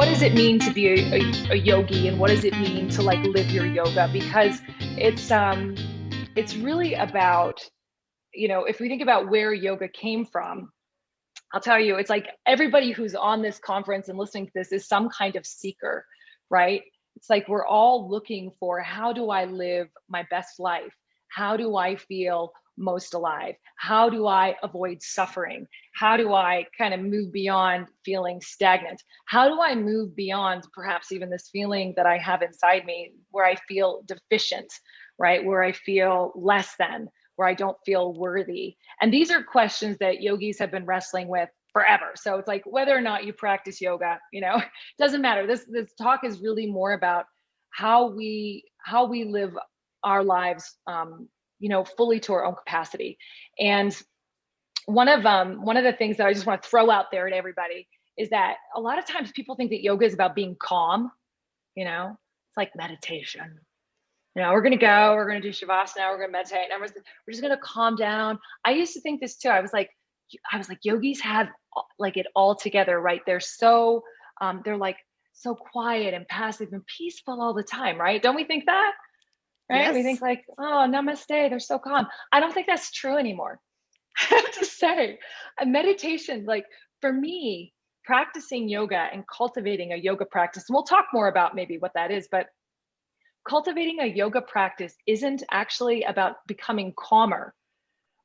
what does it mean to be a yogi, and what does it mean to like live your yoga? Because it's really about, if we think about where yoga came from, I'll tell you, it's like everybody who's on this conference and listening to this is some kind of seeker, right? It's like we're all looking for, how do I live my best life? How do I feel most alive? How do I avoid suffering? How do I kind of move beyond feeling stagnant? How do I move beyond perhaps even this feeling that I have inside me where I feel deficient, right? Where I feel less than, where I don't feel worthy? And these are questions that yogis have been wrestling with forever. So it's like, whether or not you practice yoga, it doesn't matter. This talk is really more about how we live our lives, fully to our own capacity. And one of the things that I just want to throw out there to everybody is that a lot of times people think that yoga is about being calm. It's like meditation. We're going to do Shavasana, we're going to meditate, and we're just going to calm down. I used to think this too. I was like, yogis have like it all together, right? They're so, they're like so quiet and passive and peaceful all the time, right? Don't we think that? Right? Yes. We think like, oh, namaste, they're so calm. I don't think that's true anymore. I have to say, a meditation, like for me, practicing yoga and cultivating a yoga practice, and we'll talk more about maybe what that is, but cultivating a yoga practice isn't actually about becoming calmer,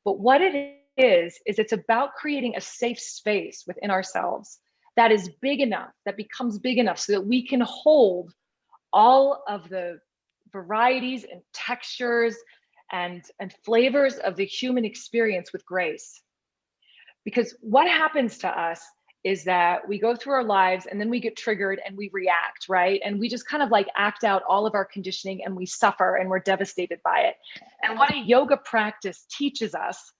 but what it is it's about creating a safe space within ourselves that is big enough, that becomes big enough so that we can hold all of the varieties and textures and flavors of the human experience with grace. Because what happens to us is that we go through our lives and then we get triggered and we react, right? And we just kind of like act out all of our conditioning and we suffer and we're devastated by it. And what a yoga practice teaches us,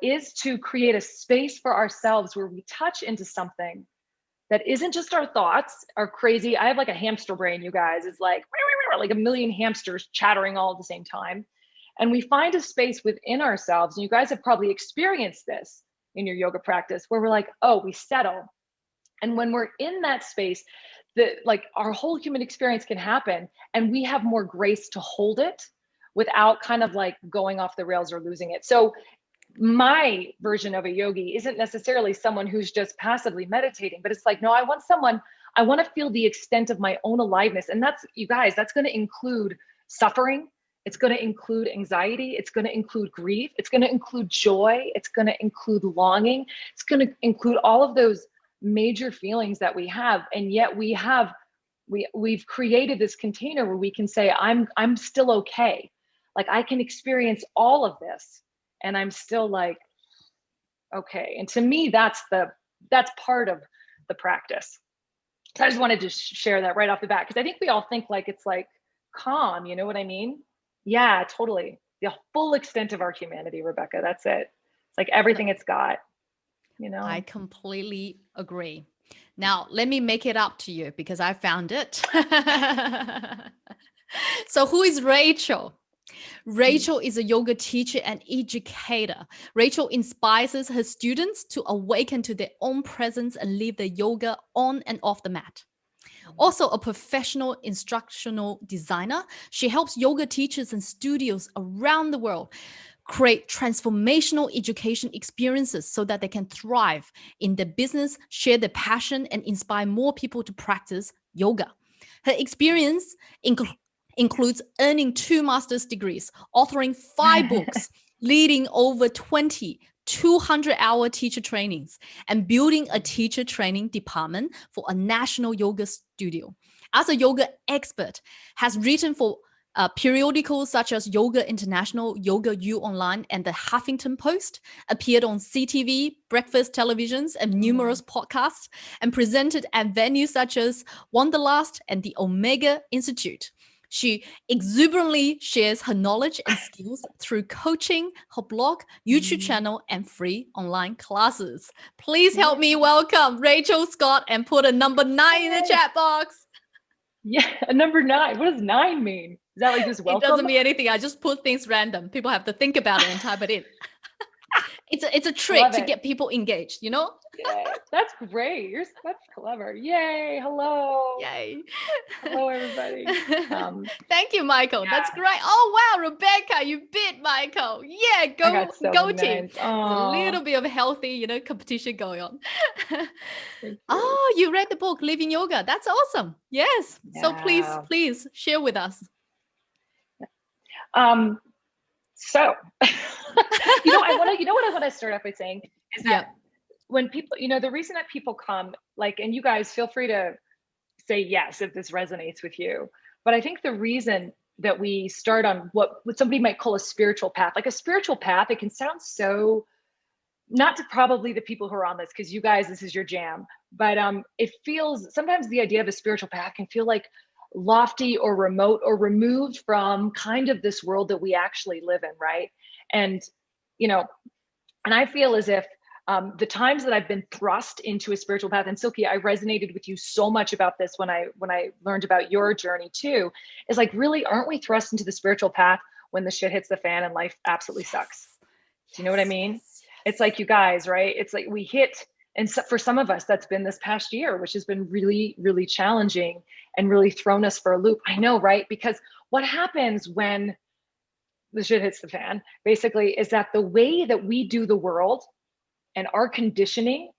is to create a space for ourselves where we touch into something that isn't just our thoughts are crazy. I have like a hamster brain, you guys. It's like a million hamsters chattering all at the same time. And we find a space within ourselves, and you guys have probably experienced this in your yoga practice, where we're like, oh, we settle. And when we're in that space, our whole human experience can happen, and we have more grace to hold it without kind of like going off the rails or losing it. So my version of a yogi isn't necessarily someone who's just passively meditating, but it's like, no, I want to feel the extent of my own aliveness. And that's, you guys, that's going to include suffering. It's going to include anxiety. It's going to include grief. It's going to include joy. It's going to include longing. It's going to include all of those major feelings that we have. And yet we've created this container where we can say, I'm still okay. Like I can experience all of this and I'm still like, okay. And to me, that's part of the practice. So I just wanted to share that right off the bat, because I think we all think like it's like calm, you know what I mean? Yeah, totally. The full extent of our humanity, Rebecca. That's it. It's like everything it's got, I completely agree. Now, let me make it up to you because I found it. So who is Rachel? Rachel is a yoga teacher and educator. Rachel inspires her students to awaken to their own presence and live the yoga on and off the mat. Also a professional instructional designer, she helps yoga teachers and studios around the world create transformational education experiences so that they can thrive in their business, share their passion, and inspire more people to practice yoga. Her experience includes earning 2 master's degrees, authoring 5 books, leading over 20 200-hour teacher trainings, and building a teacher training department for a national yoga studio. As a yoga expert, has written for periodicals such as Yoga International, Yoga U Online, and the Huffington Post, appeared on CTV, breakfast televisions, and numerous podcasts, and presented at venues such as Wanderlust and the Omega Institute. She exuberantly shares her knowledge and skills through coaching, her blog, YouTube channel, and free online classes. Please help me welcome Rachel Scott and put a number 9 in the chat box. Yeah, a number 9. What does 9 mean? Is that like just welcome? It doesn't mean anything. I just put things random. People have to think about it and type it in. It's a trick Love to it. get people engaged, you know? Yay. That's great. That's clever. Yay. Hello. Yay. Hello, everybody. Thank you, Michael. That's Yeah, great. Oh wow, Rebecca, you beat Michael. Yeah, I go got so go many team. nines. There's a Oh, little bit of healthy, competition going on. thank you. Oh, you read the book Living Yoga. That's awesome. Yes. So Yeah. please share with us. Um, so you know what I want to start off by saying is Yeah. that when people, the reason that people come, like, and you guys feel free to say yes if this resonates with you. But I think the reason that we start on what somebody might call a spiritual path, like a spiritual path, it can sound so, not to probably the people who are on this, because you guys, this is your jam, but it feels, sometimes the idea of a spiritual path can feel like lofty or remote or removed from kind of this world that we actually live in, right? And you know and I feel as if the times that I've been thrust into a spiritual path, and Silky, I resonated with you so much about this when I learned about your journey too, is like, really, aren't we thrust into the spiritual path when the shit hits the fan and life absolutely sucks? Yes. Do you know what I Yes, mean? yes, It's yes. like, you guys, right? It's like we hit, and so for some of us, that's been this past year, which has been really, really challenging and really thrown us for a loop. I know, right? Because what happens when the shit hits the fan, basically, is that the way that we do the world and our conditioning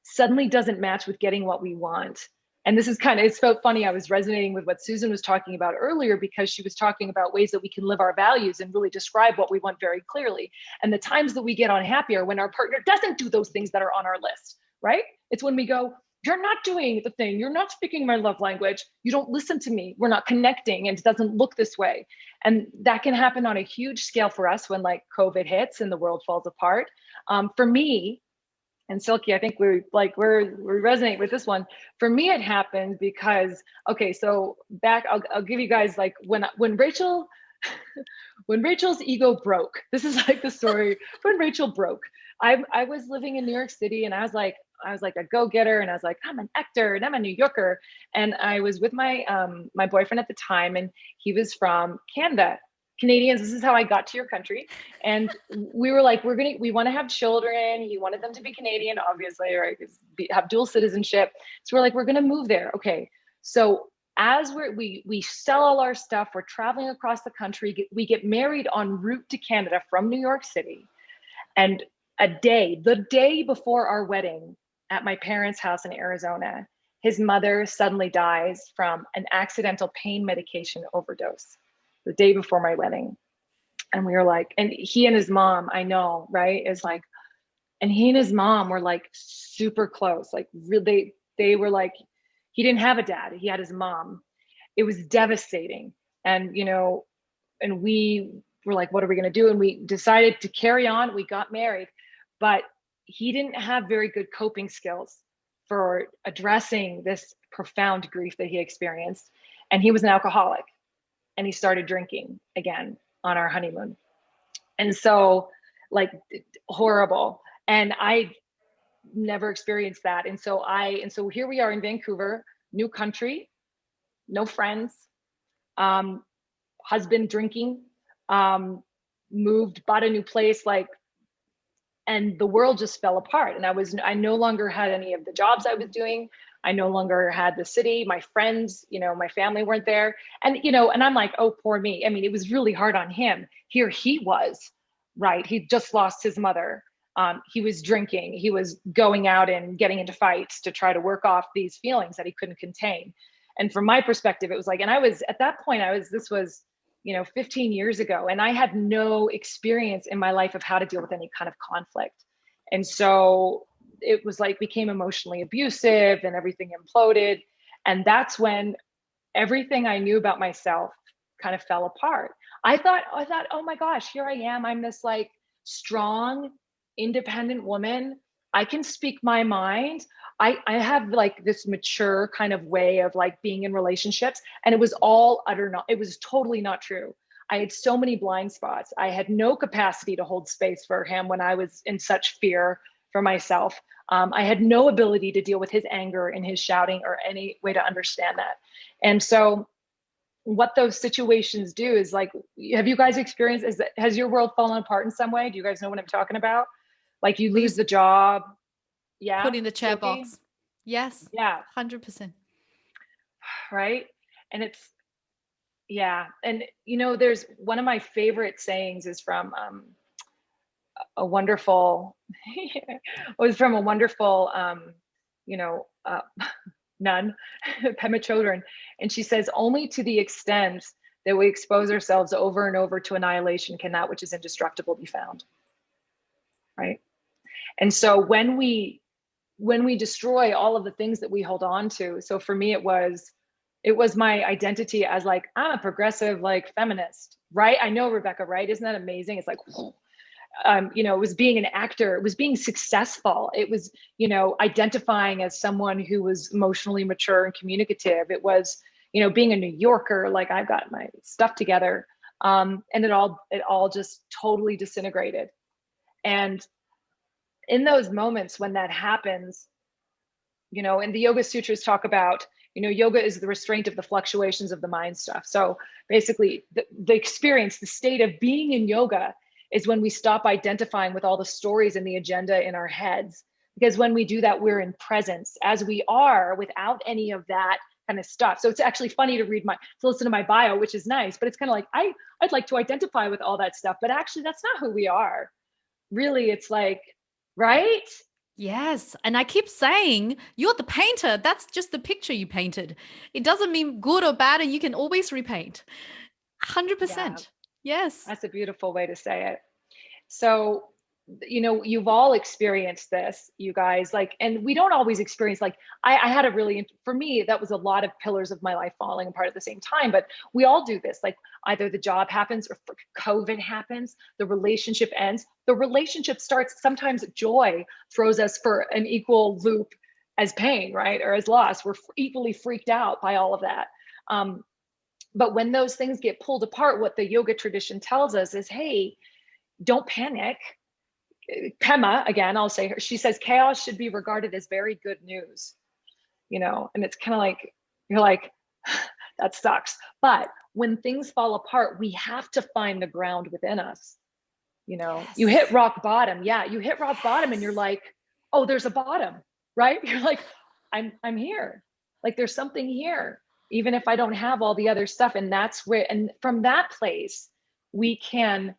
suddenly doesn't match with getting what we want. And this is kind of, it's so funny. I was resonating with what Susan was talking about earlier, because she was talking about ways that we can live our values and really describe what we want very clearly. And the times that we get unhappy are when our partner doesn't do those things that are on our list, right? It's when we go, you're not doing the thing, you're not speaking my love language, you don't listen to me, we're not connecting, and it doesn't look this way. And that can happen on a huge scale for us when like COVID hits and the world falls apart. For me, and Silky, I think we resonate with this one. For me, it happened because, okay, so back, I'll give you guys, like, when Rachel, when Rachel's ego broke. This is like the story when Rachel broke. I was living in New York City, and I was like a go-getter, and I was like, I'm an actor and I'm a New Yorker. And I was with my boyfriend at the time, and he was from Canada. Canadians, this is how I got to your country. And we were like, we want to have children. He wanted them to be Canadian, obviously, right? Have dual citizenship. So we're like, we're gonna move there. Okay. So as we sell all our stuff, we're traveling across the country, we get married en route to Canada from New York City. And the day before our wedding at my parents' house in Arizona, his mother suddenly dies from an accidental pain medication overdose the day before my wedding. And we were like, and he and his mom, I know, right? Is like, and he and his mom were like super close. Like, really, they were like, he didn't have a dad, he had his mom. It was devastating. And, and we were like, what are we going to do? And we decided to carry on. We got married, but he didn't have very good coping skills for addressing this profound grief that he experienced. And he was an alcoholic, and he started drinking again on our honeymoon. And so, like, horrible. And I never experienced that. And so here we are in Vancouver, new country, no friends, um, husband drinking, moved, bought a new place, like, and the world just fell apart. And I no longer had any of the jobs I was doing. I no longer had the city, my friends, my family weren't there. And I'm like, oh, poor me. I mean, it was really hard on him. Here he was, right? He just lost his mother. He was drinking. He was going out and getting into fights to try to work off these feelings that he couldn't contain. And from my perspective, it was like, and I was, at that point, this was 15 years ago, and I had no experience in my life of how to deal with any kind of conflict. And so it was like, became emotionally abusive, and everything imploded. And that's when everything I knew about myself kind of fell apart. I thought, oh my gosh, here I am. I'm this like strong, independent woman. I can speak my mind. I have like this mature kind of way of like being in relationships. And it was all it was totally not true. I had so many blind spots. I had no capacity to hold space for him when I was in such fear for myself. I had no ability to deal with his anger and his shouting or any way to understand that. And so what those situations do is, like, have you guys experienced, has your world fallen apart in some way? Do you guys know what I'm talking about? Like you lose Bruce, the job. put Yeah, in the chat Silky. box. Yes, Yeah, 100%. right. And it's, yeah. And there's one of my favorite sayings is from a wonderful was from a wonderful you know uh, nun, Pema Chodron, and she says, only to the extent that we expose ourselves over and over to annihilation can that which is indestructible be found. Right. And so when we destroy all of the things that we hold on to, so for me it was my identity as like, I'm a progressive like feminist, right? I know, Rebecca, right? Isn't that amazing? It's like it was being an actor, it was being successful, it was identifying as someone who was emotionally mature and communicative, it was being a New Yorker, like I've got my stuff together. And it all just totally disintegrated. And in those moments when that happens, and the Yoga Sutras talk about, yoga is the restraint of the fluctuations of the mind stuff. So basically, the experience, the state of being in yoga is when we stop identifying with all the stories and the agenda in our heads. Because when we do that, we're in presence as we are without any of that kind of stuff. So it's actually funny to listen to my bio, which is nice, but it's kind of like, I'd like to identify with all that stuff, but actually that's not who we are. Really, it's like, right? Yes. And I keep saying, you're the painter. That's just the picture you painted. It doesn't mean good or bad, and you can always repaint. Yeah, 100%. Yes. that's a beautiful way to say it. So, you've all experienced this, you guys, like, and we don't always experience, like, I had for me, that was a lot of pillars of my life falling apart at the same time, but we all do this. Like, either the job happens or COVID happens, the relationship ends, the relationship starts. Sometimes joy throws us for an equal loop as pain, right? Or as loss. We're equally freaked out by all of that. But when those things get pulled apart, what the yoga tradition tells us is, hey, don't panic. Pema, again, I'll say her, she says chaos should be regarded as very good news, and it's kind of like, you're like, that sucks. But when things fall apart, we have to find the ground within us. You hit Yes. rock bottom. Yeah, you hit rock bottom and you're Yes. like, oh, there's a bottom, right? You're like, I'm here. Like there's something here, even if I don't have all the other stuff. And that's where, and from that place, we can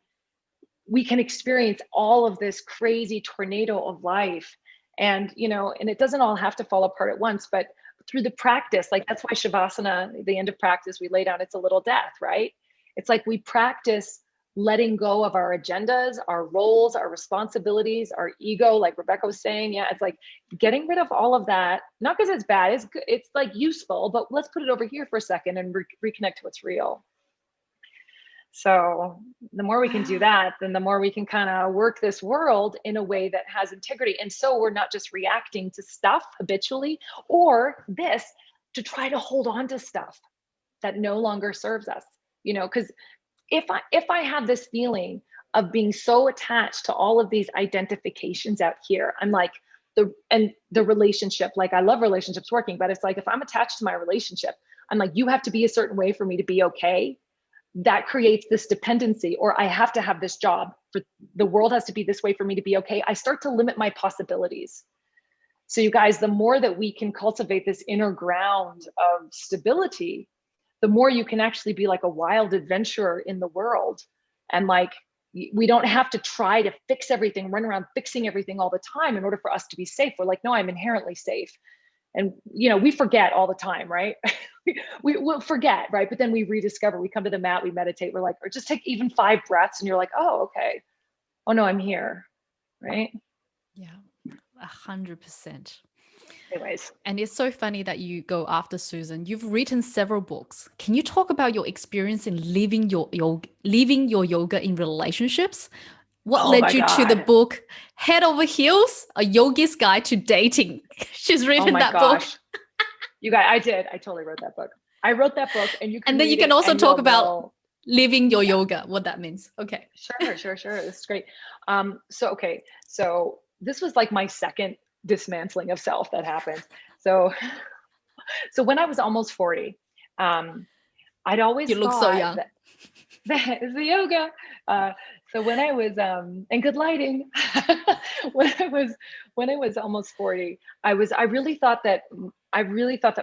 we can experience all of this crazy tornado of life. And and it doesn't all have to fall apart at once, but through the practice, like that's why shavasana, the end of practice, we lay down, it's a little death, right? It's like we practice letting go of our agendas, our roles, our responsibilities, our ego, like Rebecca was saying. Yeah, it's like getting rid of all of that, not because it's bad, it's good, it's like useful, but let's put it over here for a second and reconnect to what's real. So the more we can do that, then the more we can kind of work this world in a way that has integrity. And so we're not just reacting to stuff habitually, or this to try to hold on to stuff that no longer serves us, because if I have this feeling of being so attached to all of these identifications out here, I'm like, the relationship, like I love relationships working, but it's like, if I'm attached to my relationship, I'm like, you have to be a certain way for me to be okay. That creates this dependency, or I have to have this job, for the world has to be this way for me to be okay. I start to limit my possibilities. So you guys, the more that we can cultivate this inner ground of stability, the more you can actually be like a wild adventurer in the world. And like, we don't have to try to fix everything, run around fixing everything all the time in order for us to be safe. We're like, no, I'm inherently safe. And we forget all the time, right? We'll forget, right? But then we rediscover, we come to the mat, we meditate, we're like, or just take even 5 breaths and you're like, oh, okay. Oh no, I'm here, right? Yeah, 100%. Anyways. And it's so funny that you go after Susan. You've written several books. Can you talk about your experience in leaving your yoga in relationships? What Oh led my you to the God. book Head Over Heels, A Yogi's Guide to Dating? She's Oh written my that book. gosh. You guys, I totally wrote that book. I wrote that book, and you can And then you read can it also and talk you'll about know. living your Yeah, yoga, what that means. Okay. sure. This is great. Okay. So this was like my second dismantling of self that happened. So, so when I was almost 40, I'd You always look so thought young. that is the yoga. So when I was and good lighting, when I was when I was almost 40, I really thought that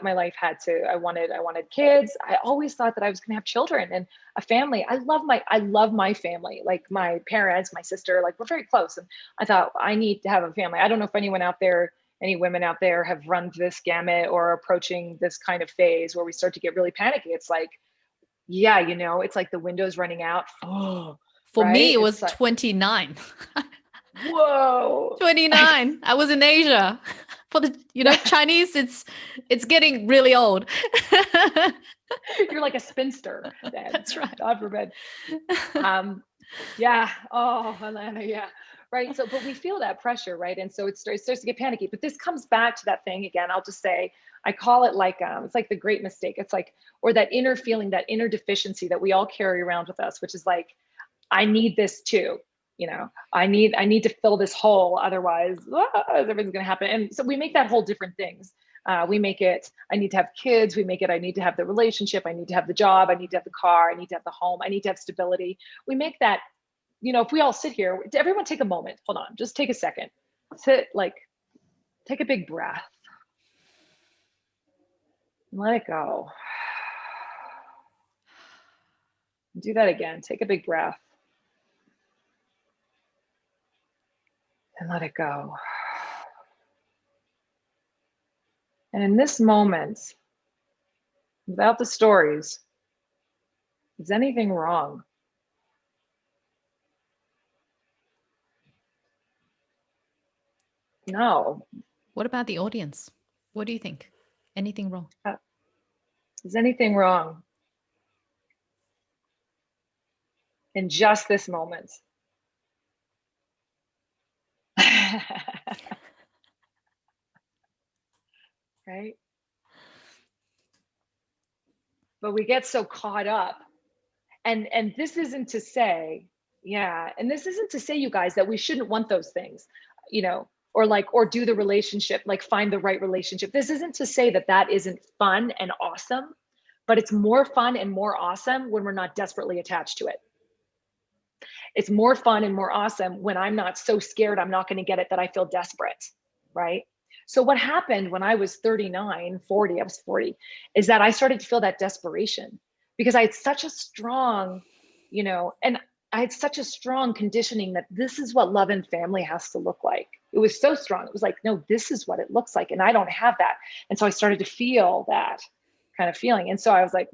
my life had to. I wanted kids. I always thought that I was going to have children and a family. I love my family, like my parents, my sister, like we're very close. And I thought I need to have a family. I don't know if anyone out there, any women out there have run this gamut or approaching this kind of phase where we start to get really panicky. It's like, yeah, you know, it's like the window's running out. Oh, For me, right? it was It's like, 29. whoa. 29. I was in Asia. For the Chinese, it's getting really old. You're like a spinster then. That's right. God forbid. Yeah. Oh, Alana, yeah. Right. So, but we feel that pressure, right? And so it starts to get panicky. But this comes back to that thing again. I'll just say, I call it like it's like the great mistake. It's like, or that inner feeling, that inner deficiency that we all carry around with us, which is like, I need this too. You know, I need to fill this hole. Otherwise, everything's going to happen. And so we make that whole different things. We make it, I need to have kids. We make it, I need to have the relationship. I need to have the job. I need to have the car. I need to have the home. I need to have stability. We make that, you know, if we all sit here, everyone take a moment. Hold on. Just take a second. Sit, like, take a big breath. Let it go. Do that again. Take a big breath. And let it go. And in this moment, without the stories, is anything wrong? No. What about the audience? What do you think? Anything wrong? Is anything wrong? In just this moment. Right? But we get so caught up. And this isn't to say, yeah, and this isn't to say, you guys, that we shouldn't want those things, you know, or do the relationship, like find the right relationship. This isn't to say that that isn't fun and awesome, but it's more fun and more awesome when we're not desperately attached to it. It's more fun and more awesome when I'm not so scared I'm not going to get it that I feel desperate, right? So what happened when I was 39, 40, I was 40, is that I started to feel that desperation because I had such a strong, you know, and I had such a strong conditioning that this is what love and family has to look like. It was so strong. It was like, no, this is what it looks like. And I don't have that. And so I started to feel that kind of feeling. And so I was like,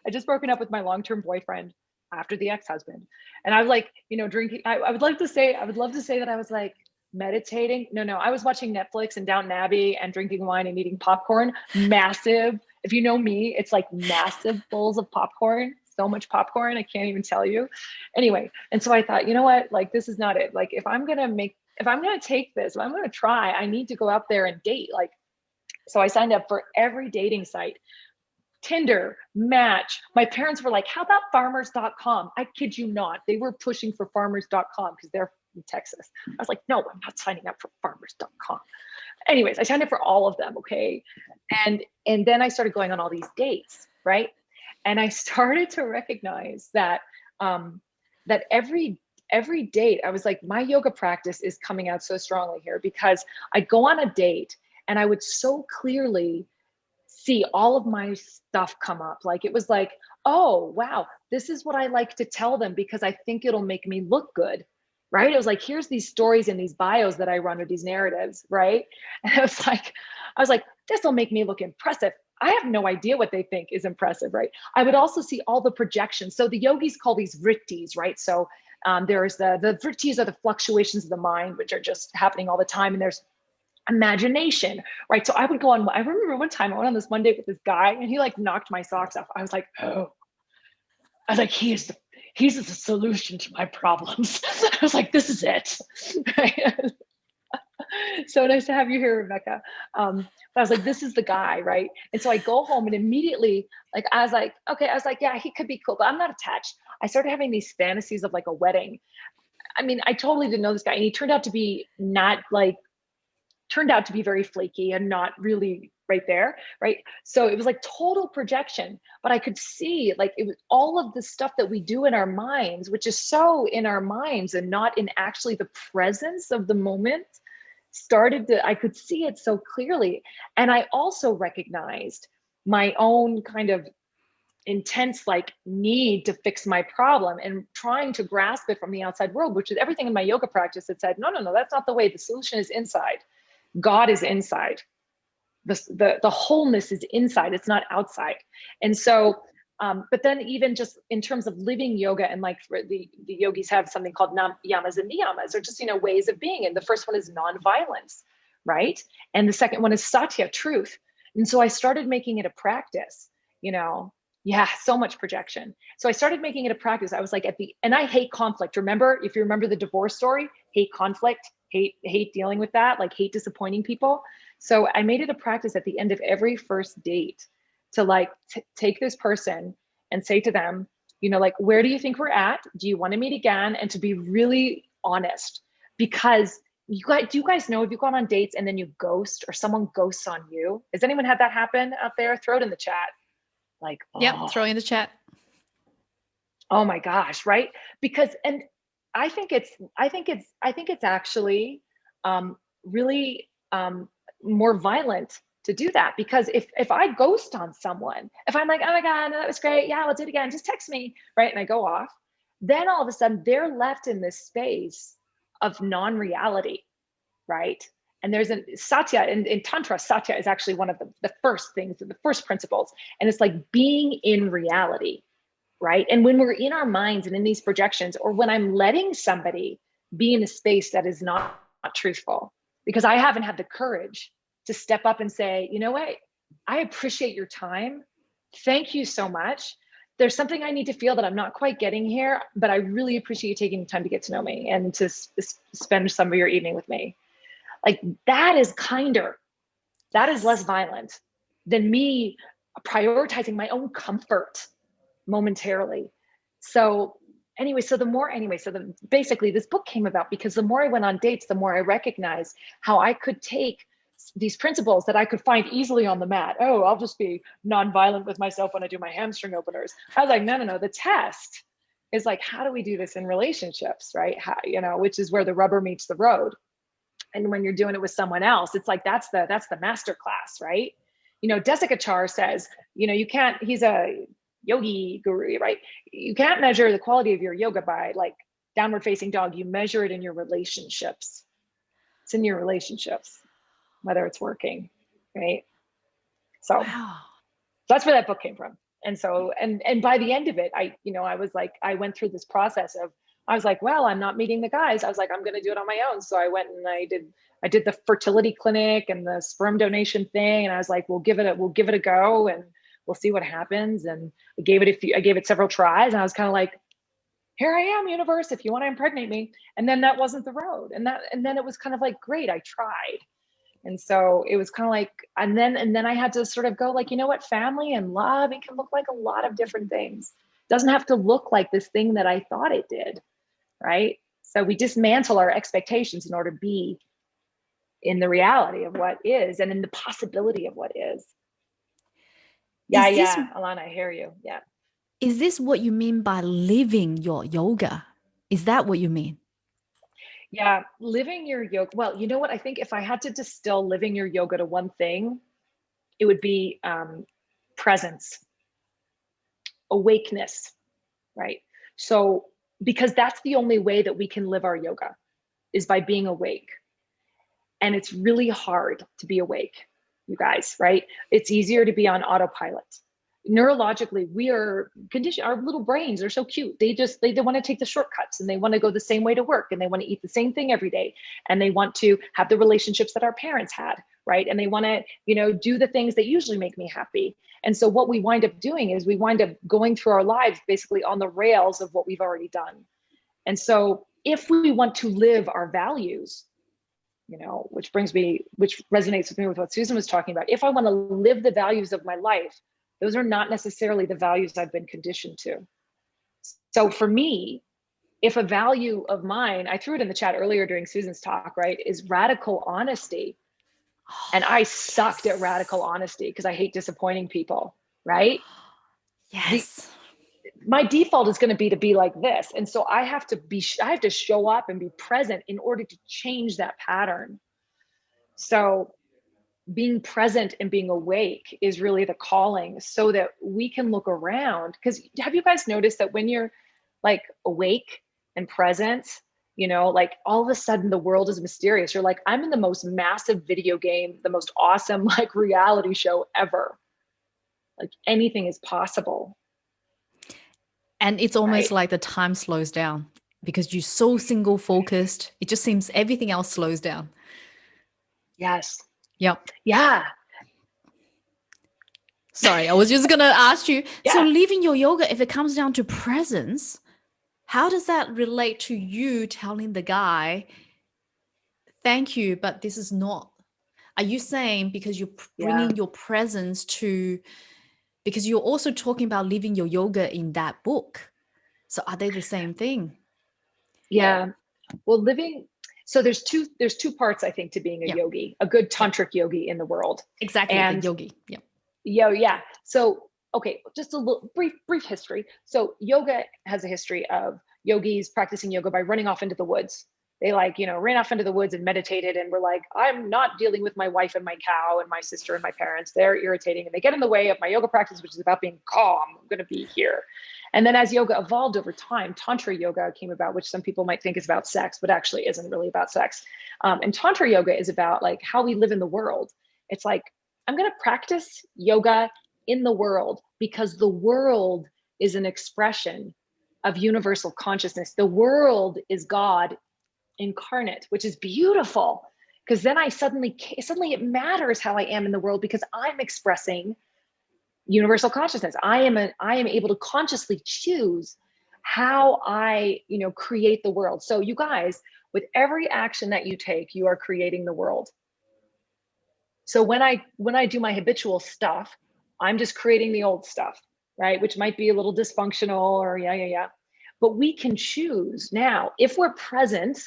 I just broken up with my long-term boyfriend after the ex-husband. And I was like, you know, drinking, I would love to say that I was like meditating. No, I was watching Netflix and Downton Abbey and drinking wine and eating popcorn. Massive. If you know me, it's like massive bowls of popcorn. So much popcorn, I can't even tell you. Anyway, and so I thought, you know what? Like, this is not it. Like, if I'm going to take this, if I'm going to try, I need to go out there and date. Like, so I signed up for every dating site. Tinder, Match. My parents were like, how about farmers.com? I kid you not. They were pushing for farmers.com because they're from Texas. I was like, no, I'm not signing up for farmers.com. Anyways, I signed up for all of them. Okay. And then I started going on all these dates, right? And I started to recognize that, that every date, I was like, my yoga practice is coming out so strongly here because I'd go on a date and I would so clearly see all of my stuff come up. Like, it was like, oh, wow, this is what I like to tell them because I think it'll make me look good, right? It was like, here's these stories and these bios that I run, or these narratives, right? And I was like, this will make me look impressive. I have no idea what they think is impressive, right? I would also see all the projections. So the yogis call these vrittis, right? So there's the vrittis are the fluctuations of the mind, which are just happening all the time. And there's imagination, right? So I would go on, I remember one time I went on this one date with this guy and he like knocked my socks off. I was like, oh, I was like, he's the solution to my problems. I was like, this is it. Right? So nice to have you here, Rebecca. But I was like, this is the guy, right? And so I go home and immediately, like, I was like, yeah, he could be cool, but I'm not attached. I started having these fantasies of like a wedding. I mean, I totally didn't know this guy, and he turned out to be very flaky and not really right there, right? So it was like total projection, but I could see like it was all of the stuff that we do in our minds, which is so in our minds and not in actually the presence of the moment, I could see it so clearly. And I also recognized my own kind of intense like need to fix my problem and trying to grasp it from the outside world, which is everything in my yoga practice that said, no, no, no, that's not the way. The solution is inside. God is inside. The wholeness is inside. It's not outside. And so, but then even just in terms of living yoga, and like the yogis have something called yamas and niyamas, or just, ways of being. And the first one is nonviolence, right? And the second one is satya, truth. And so I started making it a practice, yeah, so much projection. So I started making it a practice. I was like and I hate conflict. Remember, if you remember the divorce story, hate conflict, hate dealing with that, like hate disappointing people. So I made it a practice at the end of every first date to like take this person and say to them, like, where do you think we're at? Do you want to meet again? And to be really honest, because do you guys know if you've gone on dates and then you ghost or someone ghosts on you? Has anyone had that happen out there? Throw it in the chat. Like, Yep, throw in the chat. Oh my gosh, right? Because, and I think it's actually really more violent to do that, because if I ghost on someone, if I'm like, oh my God, no, that was great, yeah, we'll do it again, just text me, right? And I go off, then all of a sudden they're left in this space of non-reality, right? And there's a satya in Tantra. Satya is actually one of the first things, the first principles. And it's like being in reality, right? And when we're in our minds and in these projections, or when I'm letting somebody be in a space that is not truthful, because I haven't had the courage to step up and say, you know what? I appreciate your time. Thank you so much. There's something I need to feel that I'm not quite getting here, but I really appreciate you taking the time to get to know me and to spend some of your evening with me. Like, that is kinder. That is less violent than me prioritizing my own comfort momentarily. So basically this book came about because the more I went on dates, the more I recognized how I could take these principles that I could find easily on the mat. Oh, I'll just be nonviolent with myself when I do my hamstring openers. I was like, no. The test is like, how do we do this in relationships, right? How, which is where the rubber meets the road. And when you're doing it with someone else, it's like, that's the master class, right? Desikachar says, you can't, he's a yogi guru, right? You can't measure the quality of your yoga by like downward facing dog. You measure it in your relationships. It's in your relationships, whether it's working, right? So Wow. that's where that book came from. And so, and by the end of it, I was like, I went through this process of, I was like, well, I'm not meeting the guys. I was like, I'm going to do it on my own. So I went and I did the fertility clinic and the sperm donation thing. And I was like, we'll give it a go and we'll see what happens. And I gave it several tries. And I was kind of like, here I am, universe, if you want to impregnate me. And then that wasn't the road. And then it was kind of like, great, I tried. And so it was kind of like, and then I had to sort of go like, you know what, family and love, it can look like a lot of different things. It doesn't have to look like this thing that I thought it did. Right? So we dismantle our expectations in order to be in the reality of what is and in the possibility of what is. Yeah, Alana, I hear you. Yeah. Is this what you mean by living your yoga? Is that what you mean? Yeah, living your yoga. Well, you know what? I think if I had to distill living your yoga to one thing, it would be presence, awakeness, right? So, because that's the only way that we can live our yoga is by being awake. And it's really hard to be awake, you guys, right? It's easier to be on autopilot. Neurologically, we are conditioned, our little brains are so cute. They want to take the shortcuts and they want to go the same way to work and they want to eat the same thing every day. And they want to have the relationships that our parents had, right? And they want to, do the things that usually make me happy. And so what we wind up doing is we wind up going through our lives basically on the rails of what we've already done. And so if we want to live our values, which resonates with me with what Susan was talking about. If I want to live the values of my life, those are not necessarily the values I've been conditioned to. So for me, if a value of mine, I threw it in the chat earlier during Susan's talk, right, is radical honesty. And Oh, I sucked at radical yes. honesty because I hate disappointing people, right? The Yes. My default is going to be like this. And so I have to show up and be present in order to change that pattern. So being present and being awake is really the calling so that we can look around. Because have you guys noticed that when you're like awake and present, like all of a sudden the world is mysterious. You're like, I'm in the most massive video game, the most awesome like reality show ever. Like anything is possible, And it's almost right? like the time slows down because you're so single focused. It just seems everything else slows down. Yes. Yep. Yeah. Sorry, I was just going to ask you. So, Yeah. leaving your yoga, if it comes down to presence, how does that relate to you telling the guy, thank you, but this is not? Are you saying because you're Yeah. bringing your presence to, because you're also talking about living your yoga in that book? So, are they the same thing? Yeah. Well, so there's two parts, I think, to being a Yeah. yogi, a good Yeah. tantric yogi in the world. Exactly. The And yogi. Yeah. yeah. So, okay, just a little brief history. So yoga has a history of yogis practicing yoga by running off into the woods. They ran off into the woods and meditated and were like, I'm not dealing with my wife and my cow and my sister and my parents. They're irritating and they get in the way of my yoga practice, which is about being calm. I'm going to be here. And then as yoga evolved over time, Tantra yoga came about, which some people might think is about sex, but actually isn't really about sex. And Tantra yoga is about like how we live in the world. It's like, I'm going to practice yoga in the world because the world is an expression of universal consciousness. The world is God incarnate, which is beautiful because then I suddenly it matters how I am in the world because I'm expressing universal consciousness. I am able to consciously choose how I, create the world. So you guys, with every action that you take, you are creating the world. So when I do my habitual stuff, I'm just creating the old stuff, right? Which might be a little dysfunctional or yeah. But we can choose now, if we're present,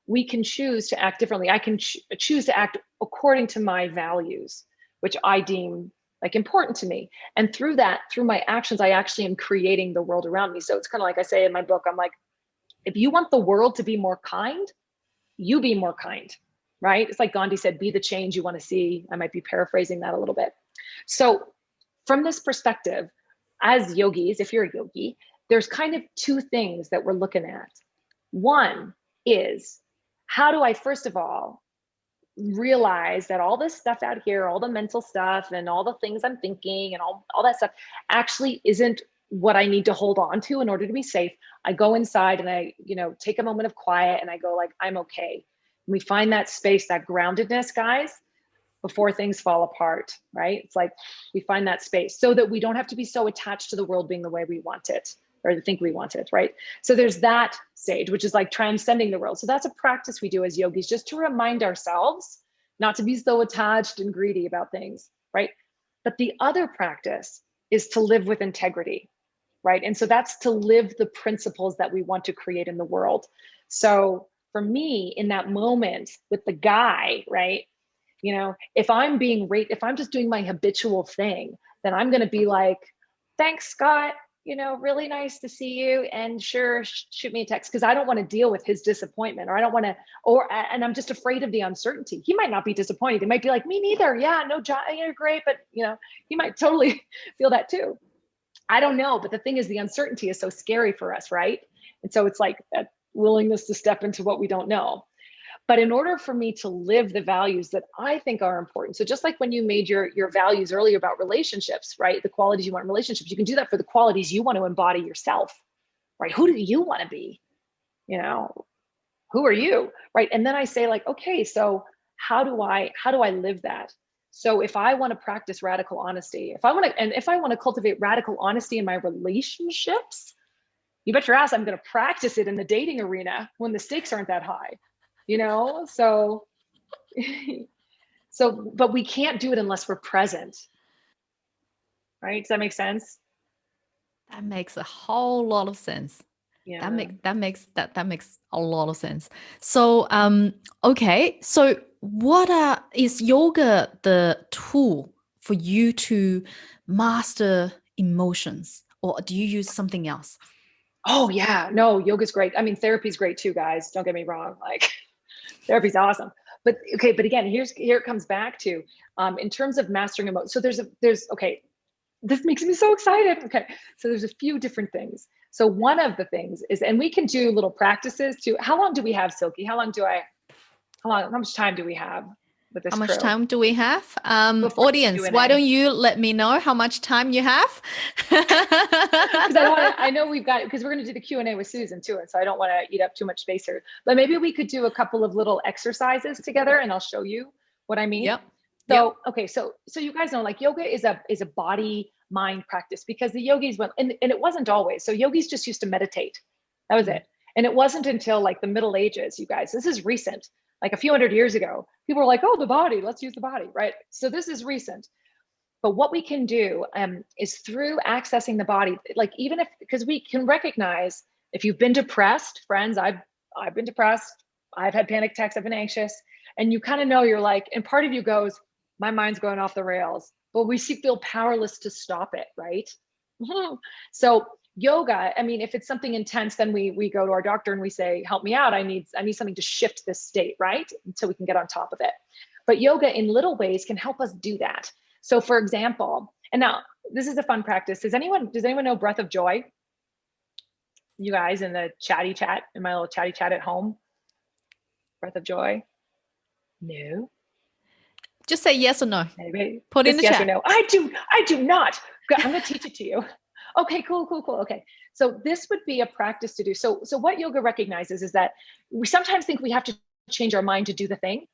we can choose to act differently. I can choose to act according to my values, which I deem like important to me. And through my actions, I actually am creating the world around me. So it's kind of like I say in my book, I'm like, if you want the world to be more kind, you be more kind, right? It's like Gandhi said, be the change you want to see. I might be paraphrasing that a little bit. So from this perspective, as yogis, if you're a yogi, there's kind of two things that we're looking at. One is, how do I, first of all, realize that all this stuff out here, all the mental stuff and all the things I'm thinking and all that stuff actually isn't what I need to hold on to in order to be safe. I go inside and I, take a moment of quiet and I go like, I'm okay. And we find that space, that groundedness, guys, before things fall apart, right? It's like we find that space so that we don't have to be so attached to the world being the way we want it or think we want it, right? So there's that stage, which is like transcending the world. So that's a practice we do as yogis, just to remind ourselves not to be so attached and greedy about things, right? But the other practice is to live with integrity, right? And so that's to live the principles that we want to create in the world. So for me, in that moment with the guy, right? If I'm just doing my habitual thing, then I'm going to be like, thanks, Scott. Really nice to see you. And sure, shoot me a text because I don't want to deal with his disappointment or I don't want to, and I'm just afraid of the uncertainty. He might not be disappointed. He might be like, me neither. Yeah, no job. You're great. But, he might totally feel that too. I don't know. But the thing is, the uncertainty is so scary for us, right? And so it's like that willingness to step into what we don't know. But in order for me to live the values that I think are important, so just like when you made your values earlier about relationships, right? The qualities you want in relationships, you can do that for the qualities you want to embody yourself, right? Who do you want to be? Who are you, right? And then I say like, okay, so how do I live that? So if I want to practice radical honesty, if I want to cultivate radical honesty in my relationships, you bet your ass I'm going to practice it in the dating arena when the stakes aren't that high, so but we can't do it unless we're present, right? Does that make sense? That makes a whole lot of sense. Yeah. That makes a lot of sense. So okay, so is yoga the tool for you to master emotions, or do you use something else? Oh yeah, no, yoga's great. I mean, therapy's great too, guys. Don't get me wrong. Like therapy's awesome. But okay, but again, here it comes back to in terms of mastering emotion. So there's okay, this makes me so excited. Okay, so there's a few different things. So one of the things is, and we can do little practices too. How long do we have, Silky? How much time do we have with How this much crew time do we have? before Audience, why Q&A? don't you let me know how much time you have? Because I know we've got, because we're going to do the Q&A with Susan too, and so I don't want to eat up too much space here. But maybe we could do a couple of little exercises together, and I'll show you what I mean. Yep. So okay, so you guys know, like, yoga is a body mind practice, because the yogis went, and it wasn't always. So yogis just used to meditate. That was it. And it wasn't until like the Middle Ages, you guys. This is recent, like a few hundred years ago. People were like, oh, the body, let's use the body, right? So this is recent. But what we can do is through accessing the body, like, even if, because we can recognize if you've been depressed, friends, I've been depressed, I've had panic attacks, I've been anxious, and you kind of know, you're like, and part of you goes, my mind's going off the rails, but we feel powerless to stop it, right? So yoga, I mean, if it's something intense, then we go to our doctor and we say, help me out, I need something to shift this state, right? So we can get on top of it. But yoga in little ways can help us do that. So for example, and now this is a fun practice. Does anyone know breath of joy? You guys in the chatty chat, in my little chatty chat at home? Breath of joy? No. Just say yes or no. Maybe. Put in Just the yes or chat. no. I do not. I'm gonna teach it to you. Okay, cool. Okay. So this would be a practice to do. So what yoga recognizes is that we sometimes think we have to change our mind to do the thing.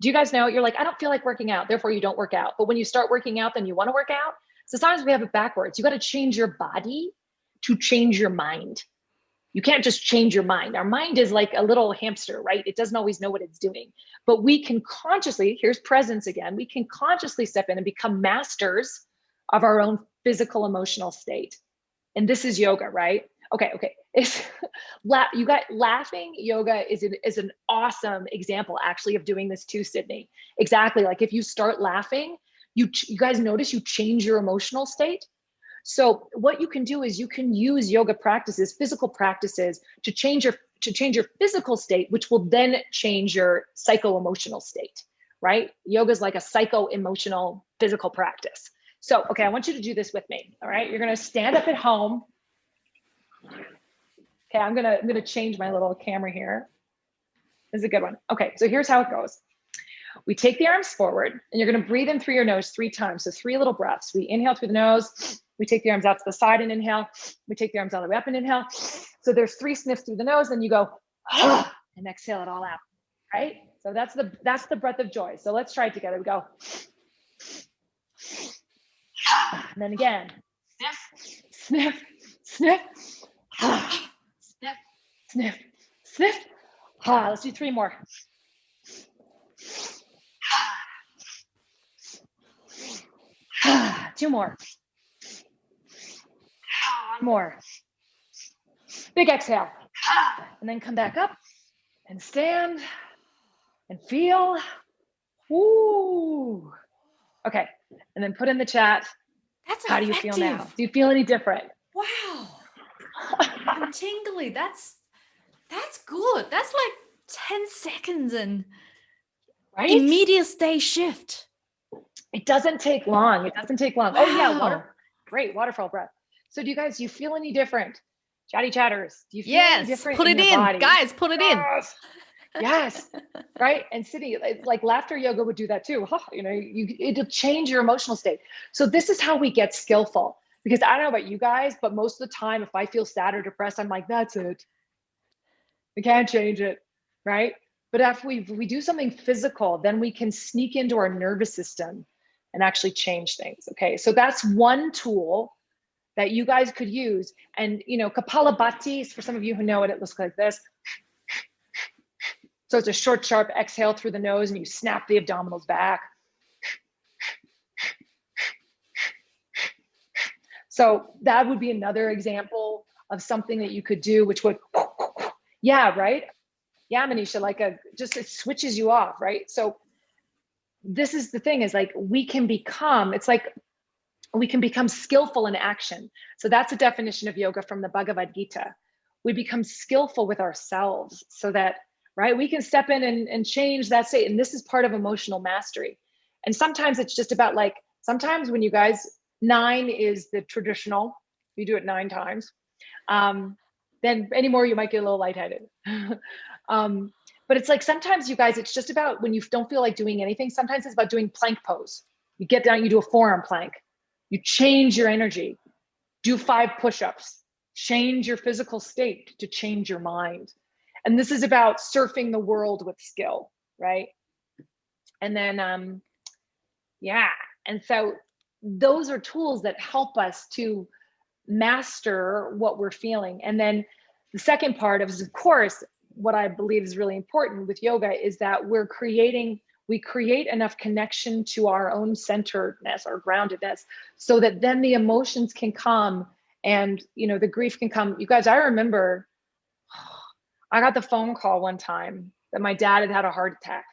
Do you guys know, you're like, I don't feel like working out, therefore you don't work out. But when you start working out, then you want to work out. So sometimes we have it backwards. You got to change your body to change your mind. You can't just change your mind. Our mind is like a little hamster, right? It doesn't always know what it's doing. But we can consciously, here's presence again, we can consciously step in and become masters of our own physical, emotional state. And this is yoga, right? Okay. You got laughing yoga is an awesome example actually of doing this too, Sydney. Exactly. Like if you start laughing, you guys notice you change your emotional state. So what you can do is you can use yoga practices, physical practices, to change your physical state, which will then change your psycho-emotional state, right? Yoga is like a psycho-emotional physical practice. So, okay, I want you to do this with me. All right, you're gonna stand up at home. Okay, I'm gonna change my little camera here. This is a good one. Okay, so here's how it goes. We take the arms forward, and you're gonna breathe in through your nose 3 times. So 3 little breaths. We inhale through the nose. We take the arms out to the side and inhale. We take the arms all the way up and inhale. So there's 3 sniffs through the nose, and you go, and exhale it all out, right? So that's the breath of joy. So let's try it together. We go. And then again, sniff, sniff, sniff, sniff, sniff, sniff. Let's do 3 more. Two more. One more. Big exhale. And then come back up and stand and feel. Woo. Okay. And then put in the chat. That's how effective. Do you feel now? Do you feel any different? Wow. I'm tingly. That's good. That's like 10 seconds and right? Immediate state shift. It doesn't take long. It doesn't take long. Wow. Oh yeah, great waterfall breath. So do you feel any different? Chatty chatters. Do you feel any different put in it your in. body? Guys, put it in. Yes. Right. And Sydney, like laughter yoga would do that too. It'll change your emotional state. So this is how we get skillful, because I don't know about you guys, but most of the time, if I feel sad or depressed, I'm like, that's it. We can't change it. Right. But if we do something physical, then we can sneak into our nervous system and actually change things. Okay. So that's one tool that you guys could use. And, Kapalabhati, for some of you who know it, it looks like this. So it's a short, sharp exhale through the nose, and you snap the abdominals back. So that would be another example of something that you could do, which would, yeah, right? yeah, Manisha, like just, it switches you off, right? So this is the thing, is like, we can become, it's like, we can become skillful in action. So that's a definition of yoga from the Bhagavad Gita. We become skillful with ourselves so that, right, we can step in and change that state. And this is part of emotional mastery. And sometimes it's just about like, sometimes when you guys, 9 is the traditional, you do it 9 times. Then anymore, you might get a little lightheaded. But it's like, sometimes you guys, it's just about when you don't feel like doing anything, sometimes it's about doing plank pose. You get down, you do a forearm plank. You change your energy, do 5 push-ups, change your physical state to change your mind. And this is about surfing the world with skill, right? And then, yeah. And so those are tools that help us to master what we're feeling. And then the second part of course, what I believe is really important with yoga is that we create enough connection to our own centeredness or groundedness so that then the emotions can come and, the grief can come. You guys, I remember I got the phone call one time that my dad had had a heart attack.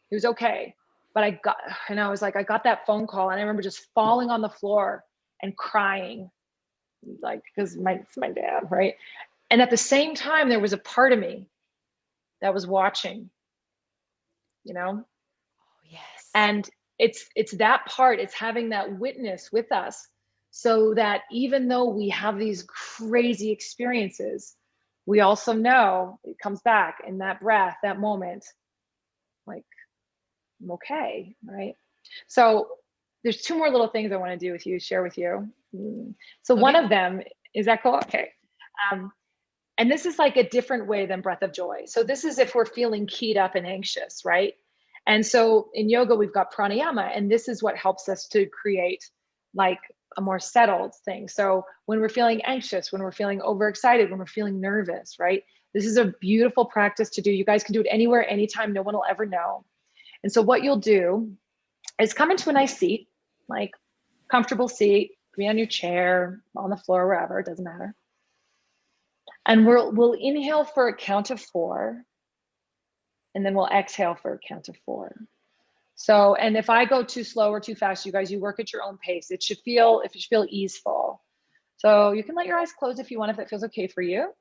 He was okay. But I got that phone call and I remember just falling on the floor and crying, like, because it's my dad, right? And at the same time, there was a part of me that was watching, Oh, yes. and it's that part, it's having that witness with us so that even though we have these crazy experiences, we also know it comes back in that breath, that moment, like, I'm okay, right? So there's 2 more little things I want to do with you, share with you. So one Okay. of them, is that cool? Okay. And this is like a different way than breath of joy. So this is if we're feeling keyed up and anxious, right? And so in yoga, we've got pranayama, and this is what helps us to create like a more settled thing. So when we're feeling anxious, when we're feeling overexcited, when we're feeling nervous, right? This is a beautiful practice to do. You guys can do it anywhere, anytime. No one will ever know. And so what you'll do is come into a nice seat, like comfortable seat, be on your chair, on the floor, wherever, it doesn't matter. And we'll inhale for a count of 4, and then we'll exhale for a count of 4. So, and if I go too slow or too fast, you guys, you work at your own pace. It should feel easeful. So you can let your eyes close if you want, if that feels okay for you.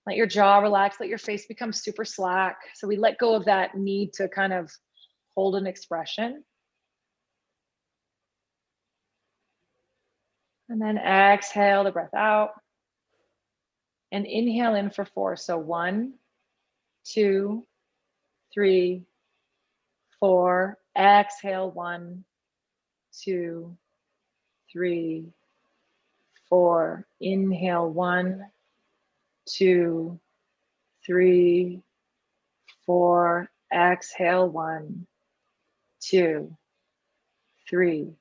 Let your jaw relax, let your face become super slack. So we let go of that need to kind of hold an expression. And then exhale the breath out. And inhale in for 4. So 1, 2, 3, 4. Exhale 1, 2, 3, 4. Inhale 1, 2, 3, 4. Exhale 1, 2, 3,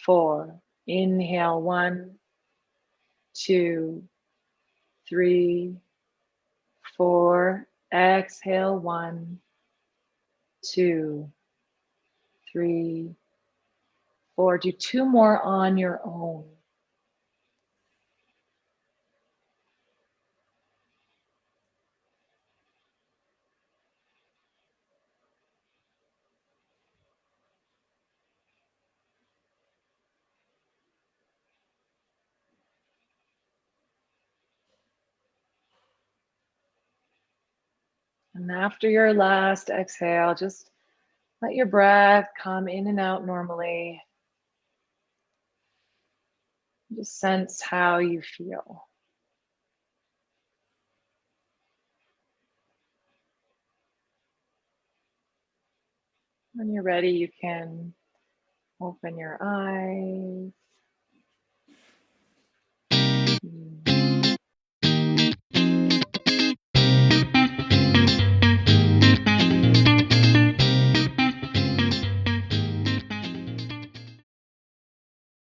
4. Inhale 1, 2, 3, 4. Exhale 1, 2, 3, 4. Do 2 more on your own. And after your last exhale, just let your breath come in and out normally. Just sense how you feel. When you're ready, you can open your eyes.